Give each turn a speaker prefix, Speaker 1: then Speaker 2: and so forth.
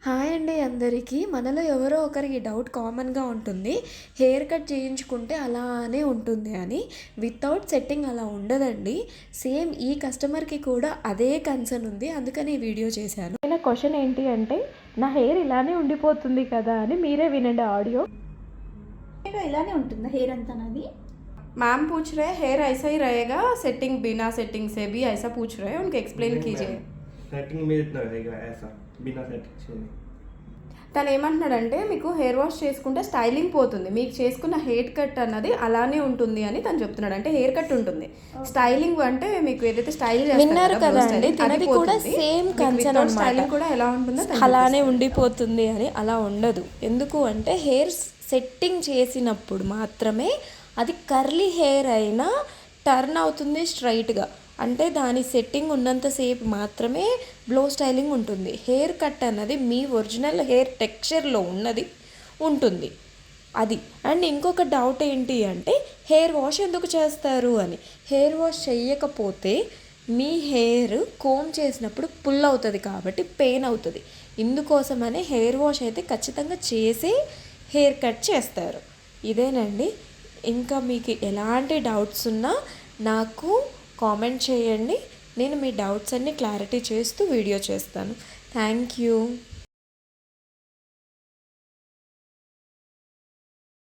Speaker 1: Hi అండి అందరికీ. మనలో ఎవరో ఒకరికి డౌట్ కామన్‌గా ఉంటుంది. హెయిర్ కట్ చేయించుకుంటే అలానే ఉంటుంది అని. వితౌట్ సెట్టింగ్ అలా ఉండదండి. సేమ్ ఈ కస్టమర్‌కి కూడా అదే కన్సర్న్ ఉంది. అందుకని ఈ వీడియో చేశాను.
Speaker 2: నా క్వశ్చన్ ఏంటి అంటే, నా హెయిర్ ఇలానే ఉండిపోతుంది కదా అని మీరే వినండి ఆడియో.
Speaker 3: ఇలానే ఉంటుందా హెయిర్ అంతా నాది?
Speaker 4: मैम पूछ रहे हेयर ऐसा ही रहेगा सेटिंग बिना सेटिंग से भी ऐसा पूछ रहे हैं उनको एक्सप्लेन कीजिए
Speaker 5: सेटिंग में इतना रहेगा ऐसा बिना सेटिंग से नहीं।
Speaker 4: తను ఏమంటున్నాడంటే మీకు హెయిర్ వాష్ చేసుకుంటే స్టైలింగ్ పోతుంది, మీకు చేసుకున్న హెయిర్ కట్ అన్నది అలానే ఉంటుంది అని తను చెప్తున్నాడు. అంటే హెయిర్ కట్ ఉంటుంది, స్టైలింగ్ అంటే మీకు ఏదైతే స్టైల్
Speaker 2: విన్నారు కదా అండి, తినది కూడా సేమ్ కన్సర్న్ అన్నమాట.
Speaker 4: స్టైలింగ్ కూడా ఎలా ఉంటుందో
Speaker 2: అలానే ఉండిపోతుంది అని అలా ఉండదు. ఎందుకు అంటే హెయిర్ సెట్టింగ్ చేసినప్పుడు మాత్రమే అది కర్లీ హెయిర్ అయినా టర్న్ అవుతుంది స్ట్రైట్గా. అంటే దాని సెట్టింగ్ ఉన్నంతసేపు మాత్రమే బ్లో స్టైలింగ్ ఉంటుంది. హెయిర్ కట్ అన్నది మీ ఒరిజినల్ హెయిర్ టెక్స్చర్లో ఉన్నది ఉంటుంది అది. అండ్ ఇంకొక డౌట్ ఏంటి అంటే హెయిర్ వాష్ ఎందుకు చేస్తారు అని. హెయిర్ వాష్ చేయకపోతే మీ హెయిర్ కోమ్ చేసినప్పుడు పుల్ అవుతుంది కాబట్టి పెయిన్ అవుతుంది. ఇందుకోసమనే హెయిర్ వాష్ అయితే ఖచ్చితంగా చేసి హెయిర్ కట్ చేస్తారు. ఇదేనండి. ఇంకా మీకు ఎలాంటి డౌట్స్ ఉన్నా నాకు కామెంట్ చేయండి. నేను మీ డౌట్స్ అన్నీ క్లారిటీ చేస్తూ వీడియో చేస్తాను. Thank you.